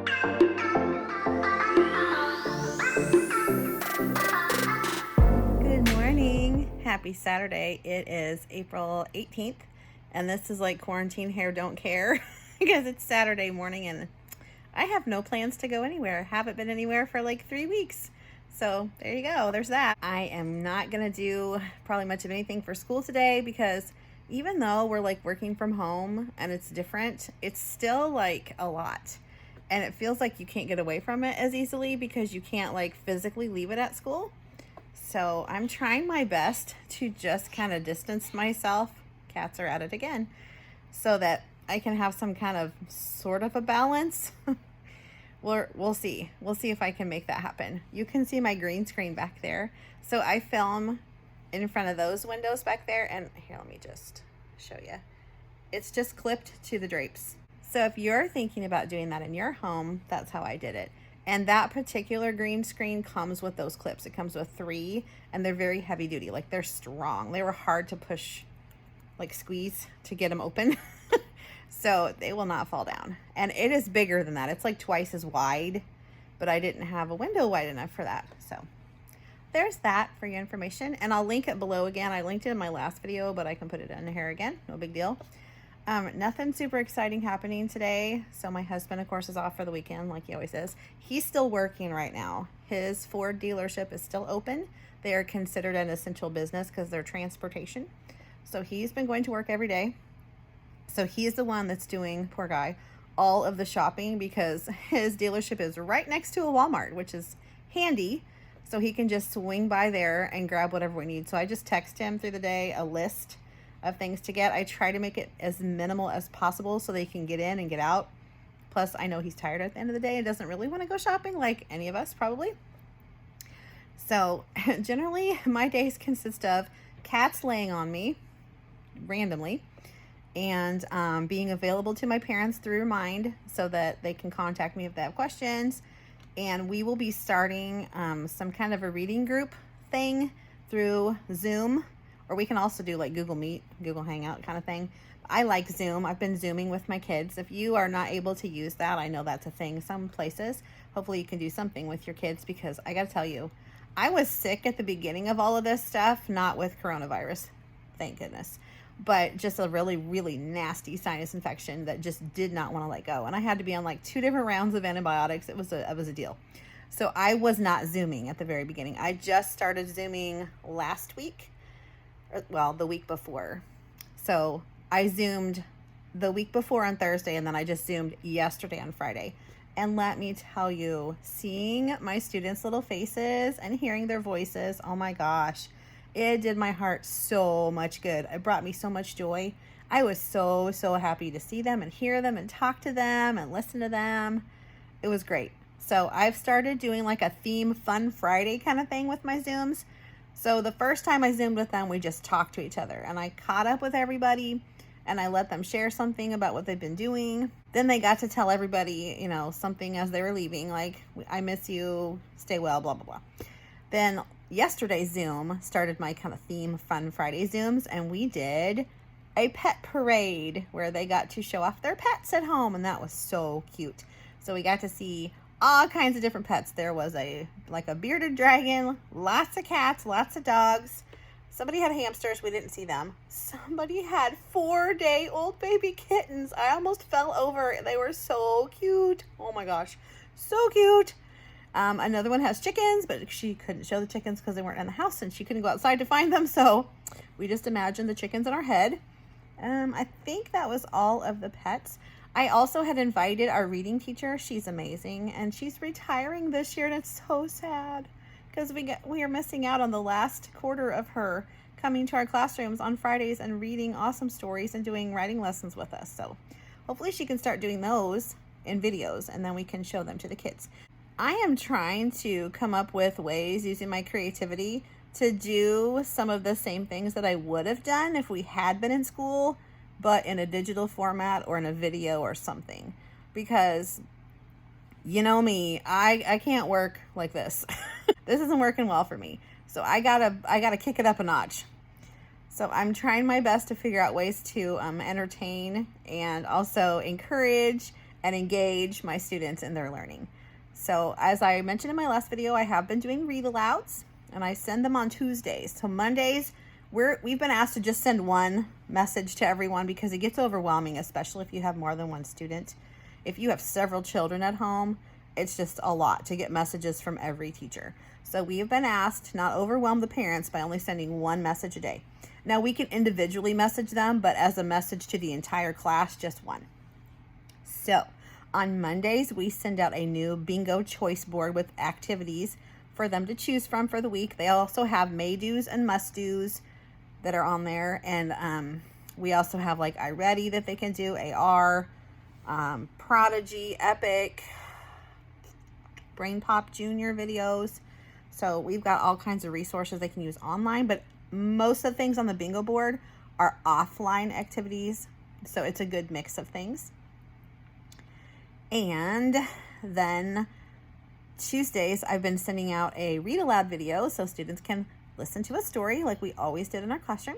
Good morning. Happy Saturday. It is April 18th, and this is like quarantine hair don't care because it's Saturday morning and I have no plans to go anywhere. Haven't been anywhere for like 3 weeks. So there you go. There's that. I am not going to do probably much of anything for school today because even though we're like working from home and it's different, it's still like a lot. And it feels like you can't get away from it as easily because you can't like physically leave it at school. So I'm trying my best to just kind of distance myself. Cats are at it again. So that I can have some kind of sort of a balance. We'll see. We'll see if I can make that happen. You can see my green screen back there. So I film in front of those windows back there. And here, let me just show you. It's just clipped to the drapes. So if you're thinking about doing that in your home, that's how I did it. And that particular green screen comes with those clips. It comes with 3, and they're very heavy duty. Like, they're strong. They were hard to push, like squeeze to get them open. So they will not fall down. And it is bigger than that. It's like twice as wide, but I didn't have a window wide enough for that. So there's that for your information. And I'll link it below again. I linked it in my last video, but I can put it in here again. No big deal. Nothing super exciting happening today. So my husband, of course, is off for the weekend, like he always is. He's still working right now. His Ford dealership is still open. They are considered an essential business because they're transportation. So he's been going to work every day. So he's the one that's doing, poor guy, all of the shopping because his dealership is right next to a Walmart, which is handy. So he can just swing by there and grab whatever we need. So I just text him through the day a list of things to get. I try to make it as minimal as possible so they can get in and get out. Plus, I know he's tired at the end of the day and doesn't really want to go shopping like any of us probably. So generally, my days consist of cats laying on me randomly and being available to my parents through Remind so that they can contact me if they have questions. And we will be starting some kind of a reading group thing through Zoom, or we can also do like Google Meet, Google Hangout kind of thing. I like Zoom. I've been Zooming with my kids. If you are not able to use that, I know that's a thing some places. Hopefully you can do something with your kids because I got to tell you, I was sick at the beginning of all of this stuff, not with coronavirus, thank goodness, but just a really, really nasty sinus infection that just did not want to let go. And I had to be on like 2 different rounds of antibiotics. It was a deal. So I was not Zooming at the very beginning. I just started Zooming last week. Well, the week before. So I Zoomed the week before on Thursday, and then I just Zoomed yesterday on Friday. And let me tell you, seeing my students' little faces and hearing their voices, oh my gosh, it did my heart so much good. It brought me so much joy. I was so happy to see them and hear them and talk to them and listen to them. It was great. So I've started doing like a theme Fun Friday kind of thing with my Zooms. So the first time I Zoomed with them, we just talked to each other and I caught up with everybody and I let them share something about what they've been doing. Then they got to tell everybody, you know, something as they were leaving, like, I miss you, stay well, blah, blah, blah. Then yesterday's Zoom started my kind of theme Fun Friday Zooms, and we did a pet parade where they got to show off their pets at home, and that was so cute. So we got to see all kinds of different pets. There was a bearded dragon, lots of cats, lots of dogs. Somebody had hamsters. We didn't see them. Somebody had 4-day-old baby kittens. I almost fell over. They were so cute. Oh my gosh. So cute. Another one has chickens, but she couldn't show the chickens because they weren't in the house and she couldn't go outside to find them. So we just imagined the chickens in our head. I think that was all of the pets. I also had invited our reading teacher. She's amazing. And she's retiring this year and it's so sad because we are missing out on the last quarter of her coming to our classrooms on Fridays and reading awesome stories and doing writing lessons with us. So hopefully she can start doing those in videos and then we can show them to the kids. I am trying to come up with ways using my creativity to do some of the same things that I would have done if we had been in school, but in a digital format or in a video or something. Because you know me, I can't work like this. This isn't working well for me. So I gotta kick it up a notch. So I'm trying my best to figure out ways to entertain and also encourage and engage my students in their learning. So as I mentioned in my last video, I have been doing read alouds, and I send them on Tuesdays. So Mondays, we've been asked to just send one message to everyone because it gets overwhelming, especially if you have more than one student. If you have several children at home, it's just a lot to get messages from every teacher. So we have been asked to not overwhelm the parents by only sending one message a day. Now we can individually message them, but as a message to the entire class, just one. So on Mondays, we send out a new bingo choice board with activities for them to choose from for the week. They also have may do's and must do's that are on there. And we also have like iReady that they can do, AR, Prodigy, Epic, Brain Pop Junior videos. So we've got all kinds of resources they can use online, but most of the things on the bingo board are offline activities. So it's a good mix of things. And then Tuesdays, I've been sending out a read aloud video so students can listen to a story like we always did in our classroom.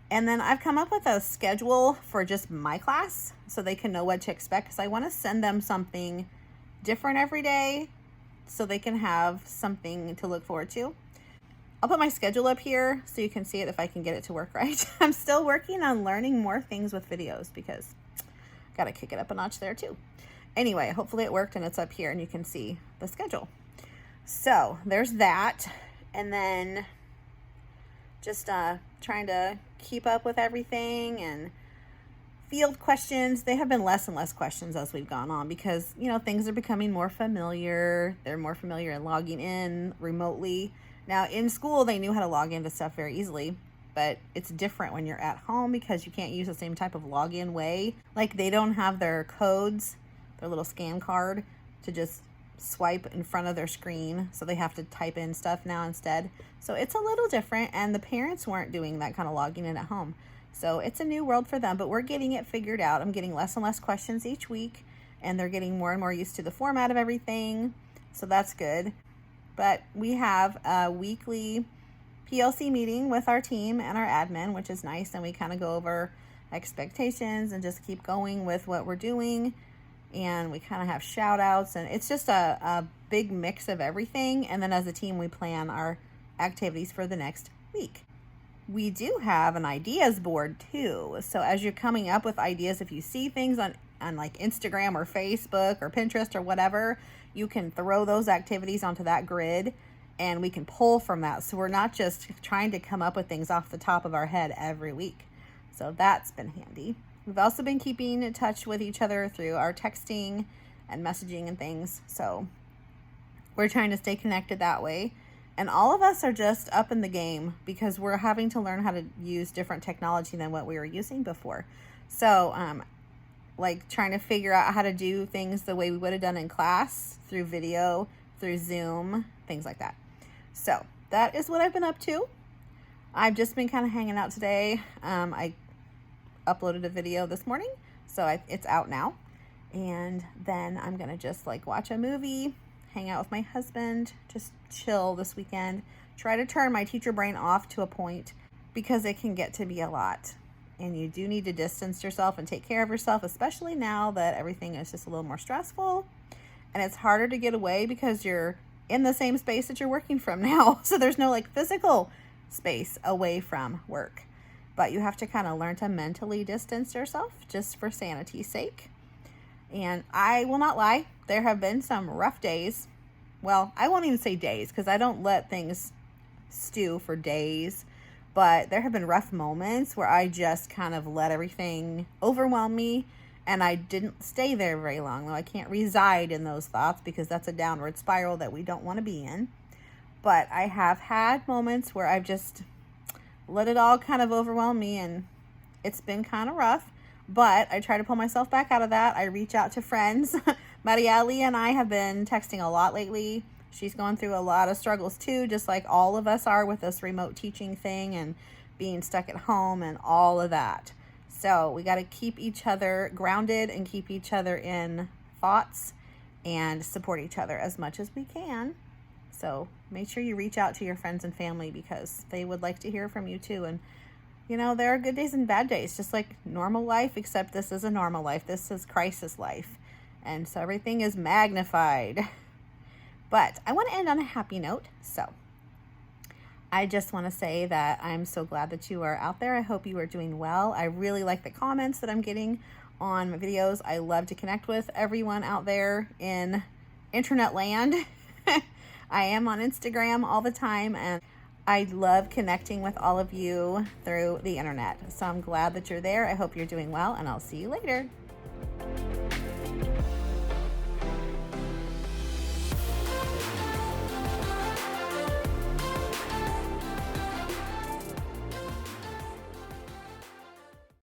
And then I've come up with a schedule for just my class so they can know what to expect, because I want to send them something different every day so they can have something to look forward to. I'll put my schedule up here so you can see it if I can get it to work right. I'm still working on learning more things with videos because I got to kick it up a notch there too. Anyway, hopefully it worked and it's up here and you can see the schedule. So there's that. And then just trying to keep up with everything and field questions. They have been less and less questions as we've gone on because, you know, things are becoming more familiar. They're more familiar in logging in remotely. Now in school, they knew how to log into stuff very easily, but it's different when you're at home because you can't use the same type of login way. Like they don't have their codes, their little scan card to just swipe in front of their screen. So they have to type in stuff now instead. So it's a little different, and the parents weren't doing that kind of logging in at home. So it's a new world for them, but we're getting it figured out. I'm getting less and less questions each week, and they're getting more and more used to the format of everything. So that's good. But we have a weekly PLC meeting with our team and our admin, which is nice. And we kind of go over expectations and just keep going with what we're doing. And we kind of have shout outs, and it's just a big mix of everything. And then as a team, we plan our activities for the next week. We do have an ideas board too. So as you're coming up with ideas, if you see things on like Instagram or Facebook or Pinterest or whatever, you can throw those activities onto that grid and we can pull from that. So we're not just trying to come up with things off the top of our head every week. So that's been handy. We've also been keeping in touch with each other through our texting and messaging and things. So we're trying to stay connected that way. And all of us are just up in the game because we're having to learn how to use different technology than what we were using before. So like trying to figure out how to do things the way we would have done in class through video, through Zoom, things like that. So that is what I've been up to. I've just been kind of hanging out today. I uploaded a video this morning, so it's out now. And then I'm gonna just like watch a movie, hang out with my husband, just chill this weekend, try to turn my teacher brain off to a point because it can get to be a lot. And you do need to distance yourself and take care of yourself, especially now that everything is just a little more stressful. And it's harder to get away because you're in the same space that you're working from now. So there's no like physical space away from work. But you have to kind of learn to mentally distance yourself just for sanity's sake. And I will not lie, there have been some rough days. Well, I won't even say days because I don't let things stew for days. But there have been rough moments where I just kind of let everything overwhelm me, and I didn't stay there very long. Though I can't reside in those thoughts because that's a downward spiral that we don't want to be in. But I have had moments where I've just let it all kind of overwhelm me, and it's been kind of rough. But I try to pull myself back out of that. I reach out to friends. Mariali and I have been texting a lot lately. She's going through a lot of struggles too, just like all of us are with this remote teaching thing and being stuck at home and all of that. So we got to keep each other grounded and keep each other in thoughts and support each other as much as we can. So make sure you reach out to your friends and family because they would like to hear from you too. And you know, there are good days and bad days, just like normal life, except this is a normal life. This is crisis life. And so everything is magnified. But I want to end on a happy note. So I just want to say that I'm so glad that you are out there. I hope you are doing well. I really like the comments that I'm getting on my videos. I love to connect with everyone out there in internet land. I am on Instagram all the time, and I love connecting with all of you through the internet. So I'm glad that you're there. I hope you're doing well, and I'll see you later.